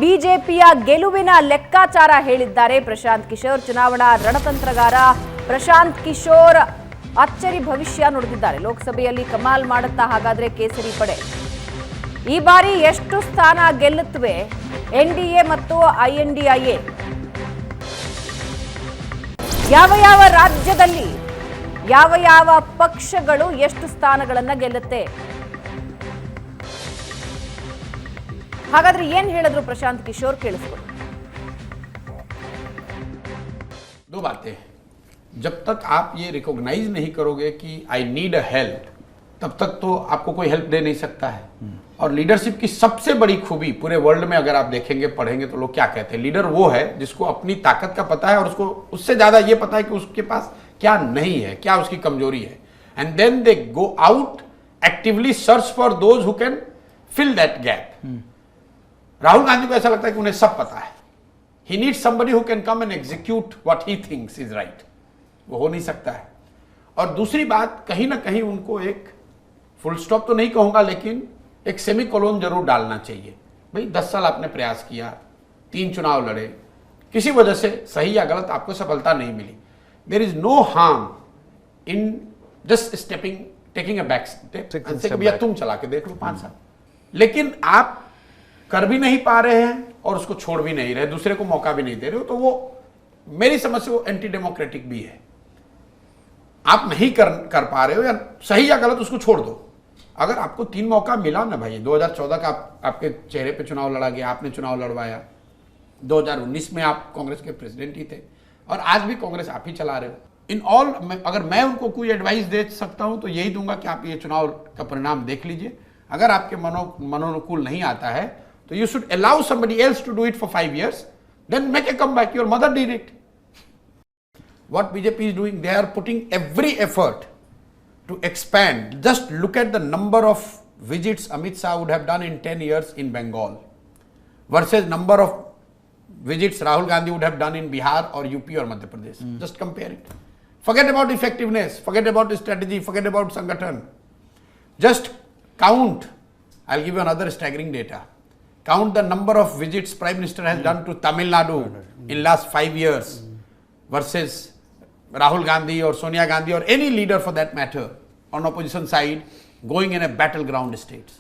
ಬಿಜೆಪಿಯ ಗೆಲುವಿನ ಲೆಕ್ಕಾಚಾರ ಹೇಳಿದ್ದಾರೆ ಪ್ರಶಾಂತ್ ಕಿಶೋರ್. ಚುನಾವಣಾ ರಣತಂತ್ರಗಾರ ಪ್ರಶಾಂತ್ ಕಿಶೋರ್ ಅಚ್ಚರಿ ಭವಿಷ್ಯ ನುಡಿದಿದ್ದಾರೆ. ಲೋಕಸಭೆಯಲ್ಲಿ ಕಮಾಲ್ ಮಾಡುತ್ತಾ ಹಾಗಾದ್ರೆ ಕೇಸರಿ ಪಡೆ ಈ ಬಾರಿ ಎಷ್ಟು ಸ್ಥಾನ ಗೆಲ್ಲುತ್ತವೆ? ಎನ್ಡಿಎ ಮತ್ತು ಐಎನ್ಡಿಎ ಯಾವ ರಾಜ್ಯದಲ್ಲಿ ಯಾವ ಪಕ್ಷಗಳು ಎಷ್ಟು ಸ್ಥಾನಗಳನ್ನ ಗೆಲ್ಲುತ್ತೆ? ಹಾಗಾದ್ರೆ ಏನ್ ಹೇಳಿದ್ರು ಪ್ರಶಾಂತ್ ಕಿಶೋರ್, ಕೇಳಿಸ್ಕೊಳ್ಳಿ. दो बातें, जब तक आप ये रिकॉग्नाइज नहीं करोगे कि आई नीड अ हेल्प, तब तक तो आपको कोई हेल्प दे नहीं सकता है. और लीडरशिप की सबसे बड़ी खूबी पूरे वर्ल्ड में अगर आप देखेंगे पढ़ेंगे तो लोग क्या कहते हैं, लीडर वो है जिसको अपनी ताकत का पता है और उसको उससे ज्यादा ये पता है कि उसके पास क्या नहीं है, क्या उसकी कमजोरी है. And then they go out actively search for those who can fill that gap. Rahul Gandhi को ऐसा लगता है कि उन्हें सब पता है. He needs somebody who can come and execute what he thinks is right. वो हो नहीं सकता है. और दूसरी बात, कहीं ना कहीं उनको एक फुल स्टॉप तो नहीं कहूंगा लेकिन एक सेमी कोलोन जरूर डालना चाहिए. भाई 10 साल आपने प्रयास किया, 3 चुनाव लड़े, किसी वजह से सही या गलत आपको सफलता नहीं मिली. There is no harm in just stepping, taking a back step. भैया तुम चला के देख लो 5 साल. लेकिन आप कर भी नहीं पा रहे हैं और उसको छोड़ भी नहीं रहे, दूसरे को मौका भी नहीं दे रहे हो, तो वो मेरी समझ से वो एंटी डेमोक्रेटिक भी है. आप नहीं कर पा रहे हो, या सही या गलत उसको छोड़ दो. अगर आपको 3 मौका मिला ना भाई, 2014 का आपके चेहरे पे चुनाव लड़ा गया, आपने चुनाव लड़वाया, 2019 में आप कांग्रेस के प्रेसिडेंट ही थे और आज भी कांग्रेस आप ही चला रहे हो. इन ऑल अगर मैं उनको कोई एडवाइस दे सकता हूं तो यही दूंगा कि आप ये चुनाव का परिणाम देख लीजिए. अगर आपके मनोनुकूल नहीं आता है तो you should allow somebody else to do it for 5 years, then make a comeback. Your mother did it. What BJP is doing, they are putting every effort to expand. Just look at the number of visits Amit Shah would have done in 10 years in Bengal versus number of visits Rahul Gandhi would have done in Bihar or UP or Madhya Pradesh. Just compare it. Forget about effectiveness, forget about strategy, forget about Sangathan. Just count. I'll give you another staggering data. Count the number of visits Prime Minister has done to Tamil Nadu in last 5 years versus Rahul Gandhi or Sonia Gandhi or any leader for that matter on opposition side going in a battleground states.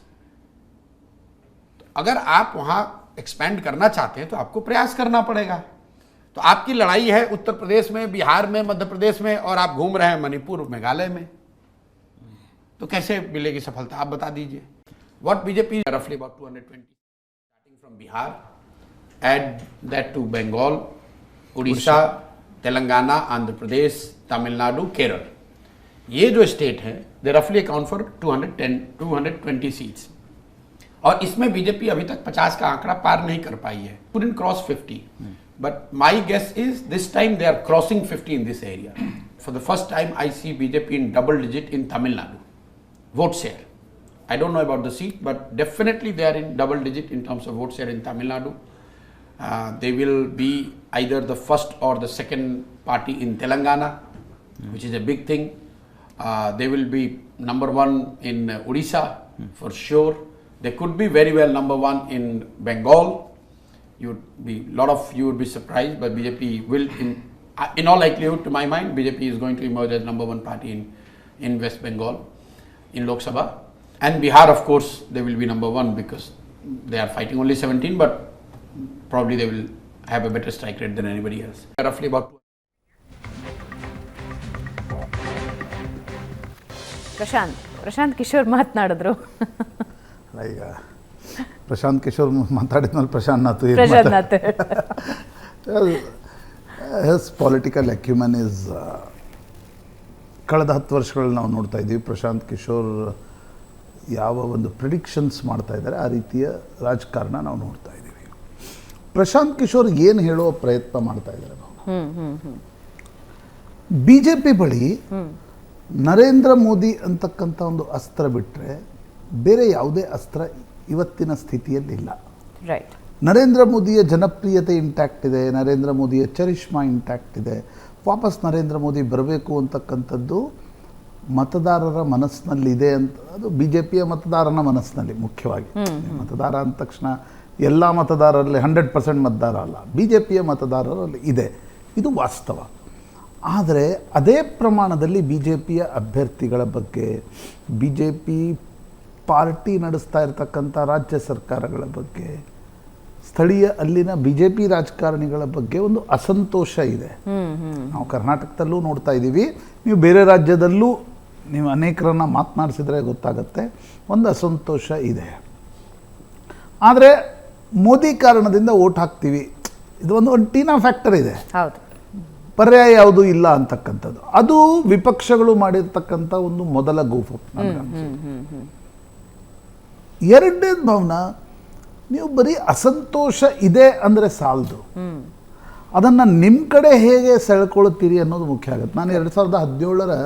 अगर आप वहां expand करना चाहते हैं तो आपको प्रयास करना पड़ेगा. तो आपकी लड़ाई है उत्तर प्रदेश में, बिहार में, मध्य प्रदेश में, और आप घूम रहे हैं मणिपुर, मेघालय में. तो कैसे मिलेगी सफलता, आप बता दीजिए. What BJP roughly about 220 from Bihar, add that to Bengal, Odisha, Telangana, Andhra Pradesh, Tamil Nadu, Kerala. ये जो स्टेट हैं they roughly account for 220 seats. और इसमें बीजेपी अभी तक 50 का आंकड़ा पार नहीं कर पाई है. Couldn't cross 50. But my guess is this time they are crossing 50 in this area. For the first time I see BJP in double digit in Tamil Nadu vote share. I don't know about the seat, but definitely they are in double digit in terms of vote share in Tamil Nadu. They will be either the first or the second party in Telangana, which is a big thing. They will be number 1 in Odisha for sure. They could be very well number 1 in Bengal. Lot of you would be surprised, but BJP will, in all likelihood, to my mind, BJP is going to emerge as number 1 party in West Bengal in Lok Sabha. And Bihar, of course, they will be number 1 because they are fighting only 17, but probably they will have a better strike rate than anybody else. Roughly about. Prashant Kishor ಮಾತನಾಡಿದ್ರು. ಈಗ ಪ್ರಶಾಂತ್ ಕಿಶೋರ್ ಮಾತಾಡಿದ್ಮೇಲೆ Prashant Nath his political acumen is ಕಳೆದ 10 ವರ್ಷಗಳಲ್ಲಿ ನಾವು ನೋಡ್ತಾ ಇದ್ದೀವಿ. ಪ್ರಶಾಂತ್ ಕಿಶೋರ್ ಯಾವ ಒಂದು ಪ್ರಿಡಿಕ್ಷನ್ಸ್ ಮಾಡ್ತಾ ಇದ್ದಾರೆ ಆ ರೀತಿಯ ರಾಜಕಾರಣ ನಾವು ನೋಡ್ತಾ ಇದ್ದೀವಿ. ಪ್ರಶಾಂತ್ ಕಿಶೋರ್ ಏನು ಹೇಳುವ ಪ್ರಯತ್ನ ಮಾಡ್ತಾ ಇದ್ದಾರೆ, ಬಿ ಜೆ ಪಿ ಬಳಿ ನರೇಂದ್ರ ಮೋದಿ ಅಂತಕ್ಕಂಥ ಒಂದು ಅಸ್ತ್ರ ಬಿಟ್ಟರೆ ಬೇರೆ ಯಾವುದೇ ಅಸ್ತ್ರ ಇವತ್ತಿನ ಸ್ಥಿತಿಯಲ್ಲಿಲ್ಲ. ನರೇಂದ್ರ ಮೋದಿಯ ಜನಪ್ರಿಯತೆ ಇಂಟ್ಯಾಕ್ಟ್ ಇದೆ, ನರೇಂದ್ರ ಮೋದಿಯ ಚರಿಷ್ಮಾ ಇಂಟ್ಯಾಕ್ಟ್ ಇದೆ. ವಾಪಸ್ ನರೇಂದ್ರ ಮೋದಿ ಬರಬೇಕು ಅಂತಕ್ಕಂಥದ್ದು ಮತದಾರರ ಮನಸ್ಸಿನಲ್ಲಿದೆ ಅಂತ. ಅದು ಬಿ ಜೆ ಪಿಯ ಮತದಾರನ ಮನಸ್ಸಿನಲ್ಲಿ ಮುಖ್ಯವಾಗಿ. ಮತದಾರ ಅಂದ ತಕ್ಷಣ ಎಲ್ಲ ಮತದಾರರಲ್ಲಿ 100% ಮತದಾರ ಅಲ್ಲ, ಬಿ ಜೆ ಪಿಯ ಮತದಾರರಲ್ಲಿ ಇದೆ, ಇದು ವಾಸ್ತವ. ಆದರೆ ಅದೇ ಪ್ರಮಾಣದಲ್ಲಿ ಬಿ ಜೆ ಪಿಯ ಅಭ್ಯರ್ಥಿಗಳ ಬಗ್ಗೆ, ಬಿ ಜೆ ಪಿ ಪಾರ್ಟಿ ನಡೆಸ್ತಾ ಇರತಕ್ಕಂಥ ರಾಜ್ಯ ಸರ್ಕಾರಗಳ ಬಗ್ಗೆ, ಸ್ಥಳೀಯ ಅಲ್ಲಿನ ಬಿ ಜೆ ಪಿ ರಾಜಕಾರಣಿಗಳ ಬಗ್ಗೆ ಒಂದು ಅಸಂತೋಷ ಇದೆ. ನಾವು ಕರ್ನಾಟಕದಲ್ಲೂ ನೋಡ್ತಾ ಇದ್ದೀವಿ, ನೀವು ಬೇರೆ ರಾಜ್ಯದಲ್ಲೂ ನೀವು ಅನೇಕರನ್ನು ಮಾತನಾಡಿಸಿದ್ರೆ ಗೊತ್ತಾಗುತ್ತೆ, ಒಂದು ಅಸಂತೋಷ ಇದೆ. ಆದರೆ ಮೋದಿ ಕಾರಣದಿಂದ ಓಟ್ ಹಾಕ್ತೀವಿ, ಇದು ಒಂದು ಟೀನಾ ಫ್ಯಾಕ್ಟರ್ ಇದೆ, ಹೌದು, ಪರ್ಯಾಯ ಯಾವುದೂ ಇಲ್ಲ ಅಂತಕ್ಕಂಥದ್ದು. ಅದು ವಿಪಕ್ಷಗಳು ಮಾಡಿರ್ತಕ್ಕಂಥ ಒಂದು ಮೊದಲ ಗೂಫು. ಎರಡನೇದು ಭಾವನ, ನೀವು ಬರೀ ಅಸಂತೋಷ ಇದೆ ಅಂದರೆ ಸಾಲದು, ಅದನ್ನು ನಿಮ್ಮ ಕಡೆ ಹೇಗೆ ಸೆಳ್ಕೊಳ್ತೀರಿ ಅನ್ನೋದು ಮುಖ್ಯ ಆಗುತ್ತೆ. ನಾನು 2017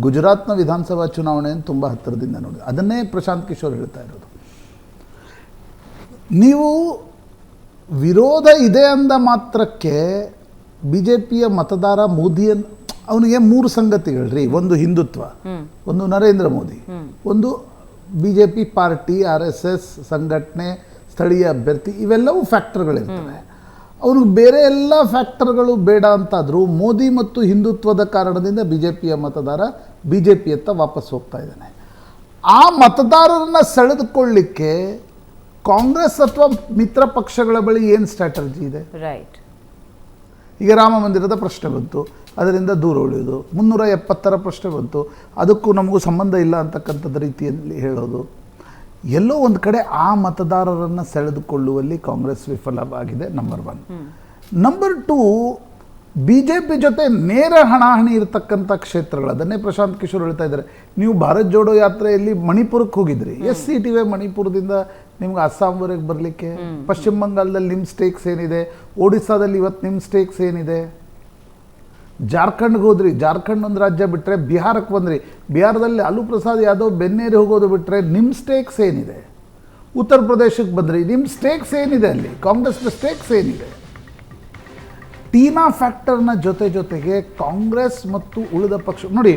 ಗುಜರಾತ್ನ ವಿಧಾನಸಭಾ ಚುನಾವಣೆಯನ್ನು ತುಂಬ ಹತ್ತಿರದಿಂದ ನೋಡಿದೆ. ಅದನ್ನೇ ಪ್ರಶಾಂತ್ ಕಿಶೋರ್ ಹೇಳ್ತಾ ಇರೋದು. ನೀವು ವಿರೋಧ ಇದೆ ಅಂದ ಮಾತ್ರಕ್ಕೆ ಬಿ ಜೆ ಪಿಯ ಮತದಾರ ಮೋದಿಯನ್ನು, ಅವನಿಗೆ 3 ಸಂಗತಿಗಳ್ರಿ. ಒಂದು ಹಿಂದುತ್ವ, ಒಂದು ನರೇಂದ್ರ ಮೋದಿ, ಒಂದು B J P party, RSS ಸಂಘಟನೆ, ಸ್ಥಳೀಯ ಅಭ್ಯರ್ಥಿ, ಇವೆಲ್ಲವೂ ಫ್ಯಾಕ್ಟರ್ಗಳಿರ್ತವೆ. ಅವ್ರಿಗೆ ಬೇರೆ ಎಲ್ಲ ಫ್ಯಾಕ್ಟರ್ಗಳು ಬೇಡ ಅಂತಾದರೂ ಮೋದಿ ಮತ್ತು ಹಿಂದುತ್ವದ ಕಾರಣದಿಂದ ಬಿ ಜೆ ಪಿಯ ಮತದಾರ ಬಿ ಜೆ ಪಿಯತ್ತ ವಾಪಸ್ ಹೋಗ್ತಾ ಇದ್ದಾನೆ. ಆ ಮತದಾರರನ್ನು ಸೆಳೆದುಕೊಳ್ಳಿಕ್ಕೆ ಕಾಂಗ್ರೆಸ್ ಅಥವಾ ಮಿತ್ರ ಪಕ್ಷಗಳ ಬಳಿ ಏನು ಸ್ಟ್ರಾಟಜಿ ಇದೆ? ರೈಟ್. ಈಗ ರಾಮ ಮಂದಿರದ ಪ್ರಶ್ನೆ ಬಂತು, ಅದರಿಂದ ದೂರ ಉಳಿಯೋದು. 370 ಪ್ರಶ್ನೆ ಬಂತು, ಅದಕ್ಕೂ ನಮಗೂ ಸಂಬಂಧ ಇಲ್ಲ ಅಂತಕ್ಕಂಥದ್ದು ರೀತಿಯಲ್ಲಿ ಹೇಳೋದು. ಎಲ್ಲೋ ಒಂದು ಕಡೆ ಆ ಮತದಾರರನ್ನು ಸೆಳೆದುಕೊಳ್ಳುವಲ್ಲಿ ಕಾಂಗ್ರೆಸ್ ವಿಫಲವಾಗಿದೆ, number 1. Number 2, B J P ಜೊತೆ ನೇರ ಹಣಾಹಣಿ ಇರತಕ್ಕಂಥ ಕ್ಷೇತ್ರಗಳು. ಅದನ್ನೇ ಪ್ರಶಾಂತ್ ಕಿಶೋರ್ ಹೇಳ್ತಾ ಇದ್ದಾರೆ. ನೀವು ಭಾರತ್ ಜೋಡೋ ಯಾತ್ರೆಯಲ್ಲಿ ಮಣಿಪುರಕ್ಕೆ ಹೋಗಿದ್ರಿ, ಎಷ್ಟು ಸೀಟಿವೆ ಮಣಿಪುರದಿಂದ ನಿಮ್ಗೆ ಅಸ್ಸಾಂವರೆಗೆ ಬರಲಿಕ್ಕೆ? ಪಶ್ಚಿಮ ಬಂಗಾಳದಲ್ಲಿ ನಿಮ್ಮ ಸ್ಟೇಕ್ಸ್ ಏನಿದೆ? ಒಡಿಸ್ಸಾದಲ್ಲಿ ಇವತ್ತು ನಿಮ್ಮ ಸ್ಟೇಕ್ಸ್ ಏನಿದೆ? ಜಾರ್ಖಂಡ್ಗೆ ಹೋದ್ರಿ, ಜಾರ್ಖಂಡ್ ಒಂದು ರಾಜ್ಯ ಬಿಟ್ಟರೆ ಬಿಹಾರಕ್ಕೆ ಬಂದ್ರಿ, ಬಿಹಾರದಲ್ಲಿ ಲಾಲು ಪ್ರಸಾದ್ ಯಾದವ್ ಬೆನ್ನೇರಿ ಹೋಗೋದು ಬಿಟ್ಟರೆ ನಿಮ್ಮ ಸ್ಟೇಕ್ಸ್ ಏನಿದೆ? ಉತ್ತರ ಪ್ರದೇಶಕ್ಕೆ ಬಂದ್ರಿ, ನಿಮ್ಮ ಸ್ಟೇಕ್ಸ್ ಏನಿದೆ? ಅಲ್ಲಿ ಕಾಂಗ್ರೆಸ್ನ ಸ್ಟೇಕ್ಸ್ ಏನಿದೆ? ಟೀನಾ ಫ್ಯಾಕ್ಟರ್ನ ಜೊತೆಗೆ ಕಾಂಗ್ರೆಸ್ ಮತ್ತು ಉಳಿದ ಪಕ್ಷ ನೋಡಿ,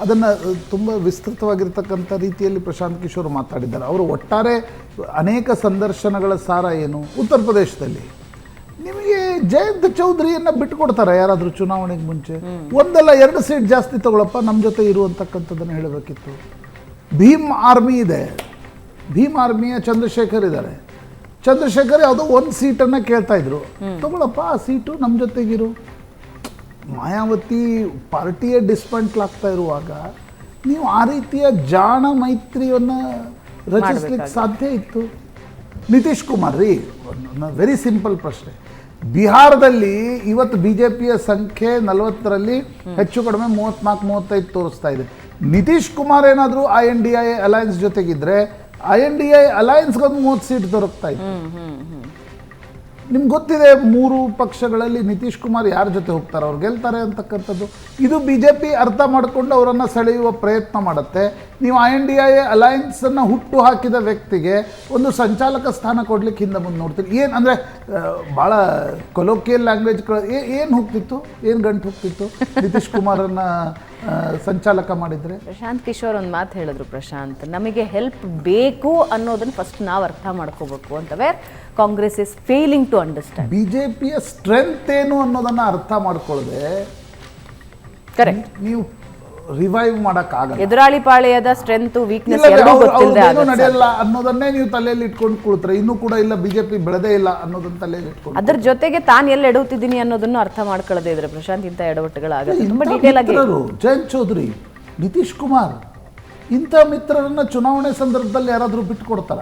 ಅದನ್ನು ತುಂಬ ವಿಸ್ತೃತವಾಗಿರ್ತಕ್ಕಂಥ ರೀತಿಯಲ್ಲಿ ಪ್ರಶಾಂತ್ ಕಿಶೋರ್ ಮಾತಾಡಿದ್ದಾರೆ. ಅವರು ಒಟ್ಟಾರೆ ಅನೇಕ ಸಂದರ್ಶನಗಳ ಸಾರ ಏನು? ಉತ್ತರ ಪ್ರದೇಶದಲ್ಲಿ ನಿಮಗೆ ಜಯಂತ್ ಚೌಧರಿಯನ್ನು ಬಿಟ್ಟುಕೊಡ್ತಾರೆ ಯಾರಾದರೂ ಚುನಾವಣೆಗೆ ಮುಂಚೆ? 1-2 ಸೀಟ್ ಜಾಸ್ತಿ ತಗೊಳಪ್ಪ, ನಮ್ಮ ಜೊತೆ ಇರುವಂತಕ್ಕಂಥದ್ದನ್ನು ಹೇಳಬೇಕಿತ್ತು. ಭೀಮ್ ಆರ್ಮಿ ಇದೆ, ಭೀಮ್ ಆರ್ಮಿಯ ಚಂದ್ರಶೇಖರ್ ಇದ್ದಾರೆ. ಚಂದ್ರಶೇಖರ್ ಯಾವುದೋ 1 ಸೀಟನ್ನು ಕೇಳ್ತಾ ಇದ್ರು, ತಗೊಳಪ್ಪ ಆ ಸೀಟು, ನಮ್ಮ ಜೊತೆಗಿರು. ಮಾಯಾವತಿ ಪಾರ್ಟಿಯೇ ಡಿಸ್ಮೆಂಟಲ್ ಆಗ್ತಾ ಇರುವಾಗ ನೀವು ಆ ರೀತಿಯ ಜಾಣ ಮೈತ್ರಿಯನ್ನು ರಚಿಸ್ಲಿಕ್ಕೆ ಸಾಧ್ಯ ಇತ್ತು. ನಿತೀಶ್ ಕುಮಾರ್ ರೀ, ವೆರಿ ಸಿಂಪಲ್ ಪ್ರಶ್ನೆ. ಬಿಹಾರದಲ್ಲಿ ಇವತ್ತು ಬಿ ಜೆ ಪಿಯ ಸಂಖ್ಯೆ 40ರಲ್ಲಿ ಹೆಚ್ಚು ಕಡಿಮೆ 34-35 ತೋರಿಸ್ತಾ ಇದೆ. ನಿತೀಶ್ ಕುಮಾರ್ ಏನಾದರೂ INDI ಅಲಯನ್ಸ್ ಜೊತೆಗಿದ್ರೆ INDI ಅಲಯನ್ಸ್ಗೆ ಒಂದು 30 ಸೀಟ್ ದೊರಕ್ತಾ ಇತ್ತು. ನಿಮ್ಗೆ ಗೊತ್ತಿದೆ 3 ಪಕ್ಷಗಳಲ್ಲಿ ನಿತೀಶ್ ಕುಮಾರ್ ಯಾರ ಜೊತೆ ಹೋಗ್ತಾರೆ, ಅವ್ರು ಗೆಲ್ತಾರೆ ಅಂತಕ್ಕಂಥದ್ದು. ಇದು ಬಿ ಜೆ ಪಿ ಅರ್ಥ ಮಾಡಿಕೊಂಡು ಅವರನ್ನು ಸೆಳೆಯುವ ಪ್ರಯತ್ನ ಮಾಡುತ್ತೆ. ನೀವು INDI ಅಲಯನ್ಸನ್ನು ಹುಟ್ಟು ಹಾಕಿದ ವ್ಯಕ್ತಿಗೆ ಒಂದು ಸಂಚಾಲಕ ಸ್ಥಾನ ಕೊಡ್ಲಿಕ್ಕೆ ಹಿಂದೆ ಮುಂದೆ ನೋಡ್ತೀರಿ. ಏನು ಅಂದರೆ ಭಾಳ ಕೊಲೋಕಿಯಲ್ ಲ್ಯಾಂಗ್ವೇಜ್ಗಳು ಏನು ಹೋಗ್ತಿತ್ತು, ಏನು ಗಂಟು ಹೋಗ್ತಿತ್ತು ನಿತೀಶ್ ಕುಮಾರನ್ನು ಸಂಚಾಲಕ ಮಾಡಿದರೆ? ಪ್ರಶಾಂತ್ ಕಿಶೋರ್ ಒಂದು ಮಾತು ಹೇಳಿದ್ರು, ಪ್ರಶಾಂತ್, ನಮಗೆ ಹೆಲ್ಪ್ ಬೇಕು ಅನ್ನೋದನ್ನು ಫಸ್ಟ್ ನಾವು ಅರ್ಥ ಮಾಡ್ಕೋಬೇಕು ಅಂತ. Where Congress is failing to understand. ಬಿಜೆಪಿಯ ಸ್ಟ್ರೆಂತ್ ಏನು ಅನ್ನೋದನ್ನು ಅರ್ಥ ಮಾಡ್ಕೊಳ್ಳದೆ ಕರೆಕ್ಟ್ ನೀವು ರಿವೈವ್ ಮಾಡೋಕ್ಕಾಗಲ್ಲ. ಎದುರಾಳಿ ಪಾಳೆಯದ ಸ್ಟ್ರೆಂತ್ ವೀಕ್ನೆಸ್ ಎರಡೂ ಗೊತ್ತಿಲ್ಲದೆ ನಡೆಯಲ್ಲ ಅನ್ನೋದನ್ನೇ ನೀವು ತಲೆಯಲ್ಲಿ ಇಟ್ಕೊಂಡು ಕುಳಿತರೆ ಇನ್ನೂ ಕೂಡ ಇಲ್ಲ, ಬಿಜೆಪಿ ಬೆಳೆದೇ ಇಲ್ಲ ಅನ್ನೋದನ್ನ ತಲೆಯಲ್ಲಿ ಇಟ್ಕೊಂಡು, ಅದ್ರ ಜೊತೆಗೆ ತಾನು ಎಲ್ಲಿ ಎಡುತ್ತಿದ್ದೀನಿ ಅನ್ನೋದನ್ನು ಅರ್ಥ ಮಾಡ್ಕೊಳ್ಳದೆ ಇದ್ರೆ ಪ್ರಶಾಂತ್ ಇಂಥ ಎಡವಟ್ಟುಗಳಾಗುತ್ತೆ. ತುಂಬಾ ಡೀಟೇಲ್ ಆಗಿ ಜಯಂತ್ ಚೌಧರಿ, ನಿತೀಶ್ ಕುಮಾರ್ ಇಂಥ ಮಿತ್ರರನ್ನ ಚುನಾವಣೆ ಸಂದರ್ಭದಲ್ಲಿ ಯಾರಾದರೂ ಬಿಟ್ಟುಕೊಡ್ತಾರ?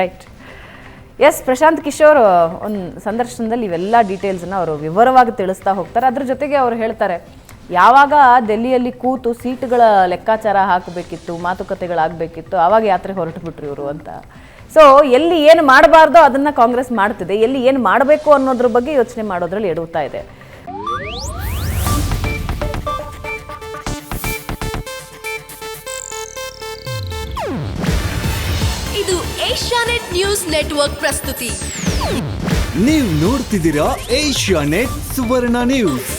ರೈಟ್. ಎಸ್, ಪ್ರಶಾಂತ್ ಕಿಶೋರ್ ಒಂದು ಸಂದರ್ಶನದಲ್ಲಿ ಇವೆಲ್ಲ ಡೀಟೇಲ್ಸನ್ನು ಅವರು ವಿವರವಾಗಿ ತಿಳಿಸ್ತಾ ಹೋಗ್ತಾರೆ. ಅದ್ರ ಜೊತೆಗೆ ಅವರು ಹೇಳ್ತಾರೆ, ಯಾವಾಗ ದೆಹಲಿಯಲ್ಲಿ ಕೂತು ಸೀಟುಗಳ ಲೆಕ್ಕಾಚಾರ ಹಾಕಬೇಕಿತ್ತು, ಮಾತುಕತೆಗಳಾಗಬೇಕಿತ್ತು, ಆವಾಗ ಯಾತ್ರೆ ಹೊರಟು ಬಿಟ್ರು ಇವರು ಅಂತ. ಸೊ ಎಲ್ಲಿ ಏನು ಮಾಡಬಾರ್ದೋ ಅದನ್ನು ಕಾಂಗ್ರೆಸ್ ಮಾಡ್ತಿದೆ, ಎಲ್ಲಿ ಏನು ಮಾಡಬೇಕು ಅನ್ನೋದ್ರ ಬಗ್ಗೆ ಯೋಚನೆ ಮಾಡೋದ್ರಲ್ಲಿ ಎಡುತ್ತಾ ಇದೆ. ಇದು ಏಷ್ಯಾನೆಟ್ ನ್ಯೂಸ್ ನೆಟ್ವರ್ಕ್ ಪ್ರಸ್ತುತಿ. ನೀವು ನೋಡ್ತಿದ್ದೀರಾ ಏಷ್ಯಾನೆಟ್ ಸುವರ್ಣ ನ್ಯೂಸ್.